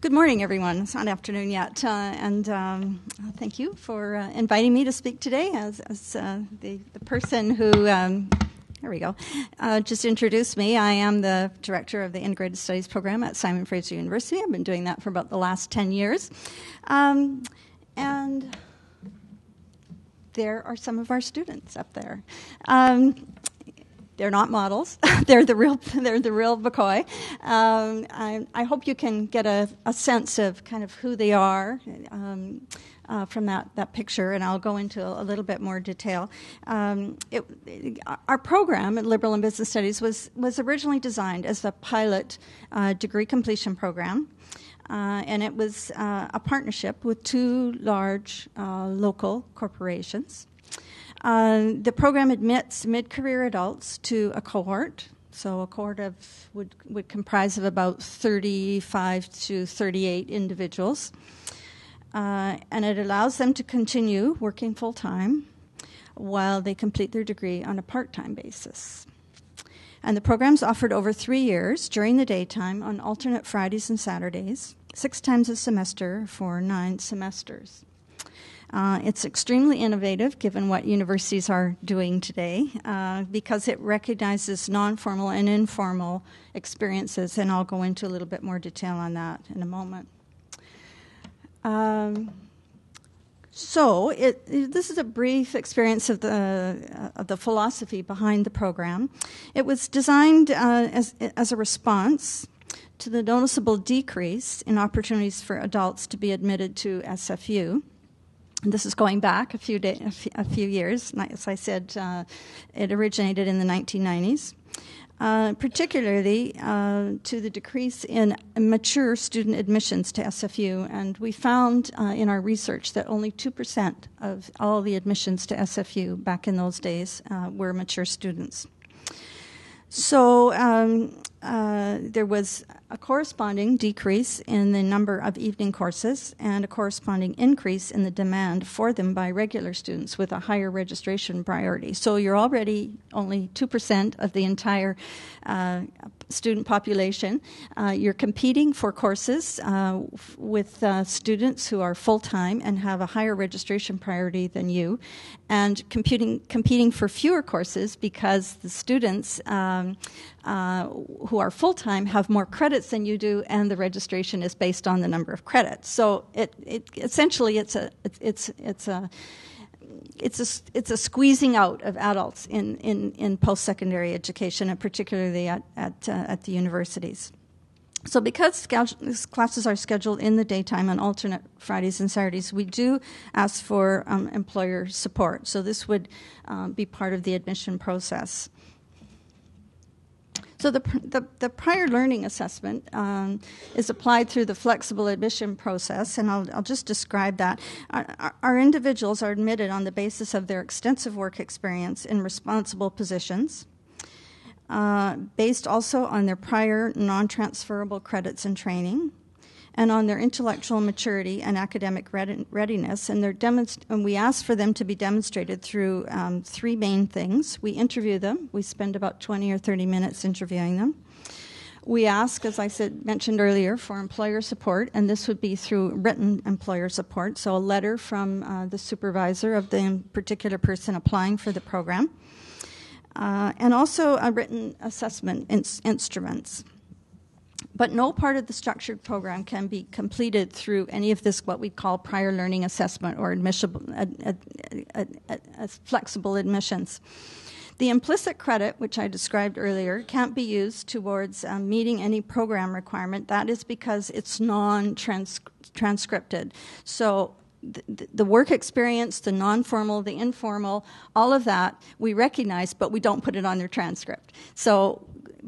Good morning, everyone. It's not afternoon yet, and thank you for inviting me to speak today. As the person who, there we go, just introduced me, I am the director of the Integrated Studies program at Simon Fraser University. I've been doing that for about the last 10 years, and there are some of our students up there. They're not models. They're the real McCoy. I hope you can get a sense of kind of who they are from that picture, and I'll go into a little bit more detail. Our program at Liberal and Business Studies was originally designed as a pilot degree completion program, and it was a partnership with two large local corporations. The program admits mid-career adults to a cohort. So a cohort would comprise of about 35 to 38 individuals. And it allows them to continue working full-time while they complete their degree on a part-time basis. And the program's offered over 3 years during the daytime on alternate Fridays and Saturdays, 6 times a semester for 9 semesters. It's extremely innovative, given what universities are doing today, because it recognizes non-formal and informal experiences, and I'll go into a little bit more detail on that in a moment. This is a brief experience of the philosophy behind the program. It was designed as a response to the noticeable decrease in opportunities for adults to be admitted to SFU. And this is going back a few years. As I said, it originated in the 1990s, particularly to the decrease in mature student admissions to SFU. And we found in our research that only 2% of all the admissions to SFU back in those days were mature students. So there was a corresponding decrease in the number of evening courses and a corresponding increase in the demand for them by regular students with a higher registration priority. So you're already only 2% of the entire student population. You're competing for courses with students who are full-time and have a higher registration priority than you, and competing for fewer courses because the students who are full-time have more credits than you do, and the registration is based on the number of credits. So essentially it's a squeezing out of adults in post-secondary education, and particularly at the universities. So because classes are scheduled in the daytime on alternate Fridays and Saturdays, we do ask for employer support. So this would be part of the admission process. So the prior learning assessment is applied through the flexible admission process, and I'll just describe that. Our individuals are admitted on the basis of their extensive work experience in responsible positions, based also on their prior non-transferable credits and training, and on their intellectual maturity and academic readiness. And we ask for them to be demonstrated through 3 main things. We interview them. We spend about 20 or 30 minutes interviewing them. We ask, as I mentioned earlier, for employer support, and this would be through written employer support, so a letter from the supervisor of the particular person applying for the program, and also a written assessment instruments. But no part of the structured program can be completed through any of this, what we call prior learning assessment or flexible admissions. The implicit credit, which I described earlier, can't be used towards meeting any program requirement. That is because it's non-transcripted. So the work experience, the non-formal, the informal, all of that we recognize, but we don't put it on their transcript. So,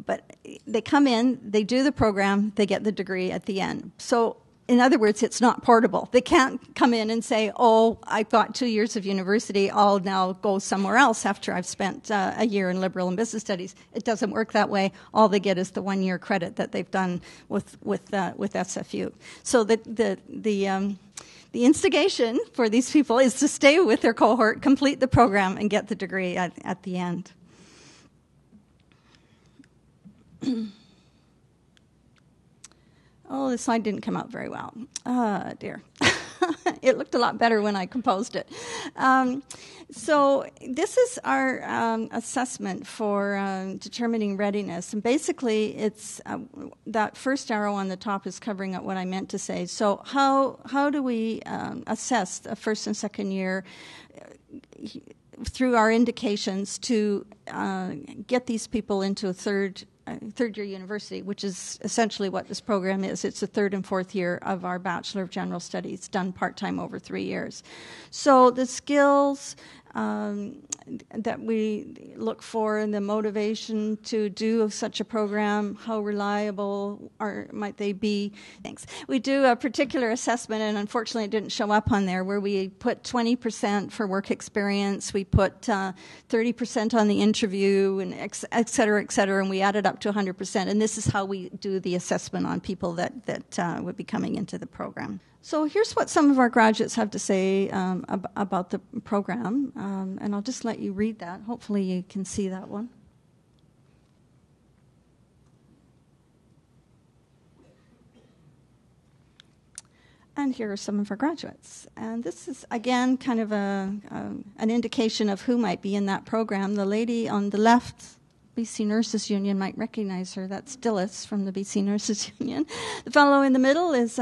but they come in, they do the program, they get the degree at the end. So, in other words, it's not portable. They can't come in and say, oh, I've got 2 years of university, I'll now go somewhere else after I've spent a year in liberal and business studies. It doesn't work that way. All they get is the 1 year credit that they've done with SFU. So the instigation for these people is to stay with their cohort, complete the program, and get the degree at the end. Oh, the slide didn't come out very well. Dear. It looked a lot better when I composed it. So this is our assessment for determining readiness. And basically, it's that first arrow on the top is covering up what I meant to say. So how do we assess the first and second year through our indications to get these people into a third-year university, which is essentially what this program is. It's the third and fourth year of our Bachelor of General Studies, done part-time over 3 years. So the skills that we look for and the motivation to do such a program, how reliable might they be? Thanks. We do a particular assessment, and unfortunately it didn't show up on there, where we put 20% for work experience, we put 30% on the interview, and et cetera, and we added up to 100%. And this is how we do the assessment on people that would be coming into the program. So here's what some of our graduates have to say about the program, and I'll just let you read that. Hopefully you can see that one. And here are some of our graduates. And this is, again, kind of an indication of who might be in that program. The lady on the left, BC Nurses Union, might recognize her. That's Dillis from the BC Nurses Union. The fellow in the middle is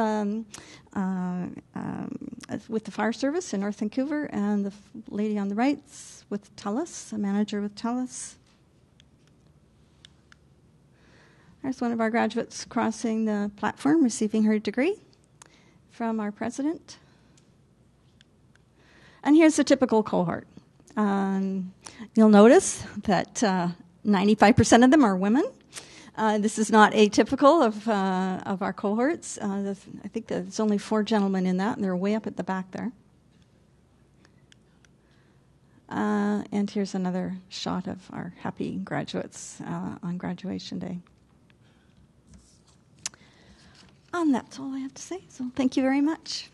with the fire service in North Vancouver, and the lady on the right's with TELUS, a manager with TELUS. There's one of our graduates crossing the platform, receiving her degree from our president. And here's a typical cohort. You'll notice that 95% of them are women. This is not atypical of our cohorts. I think there's only 4 gentlemen in that, and they're way up at the back there. And here's another shot of our happy graduates on graduation day. And that's all I have to say, so thank you very much.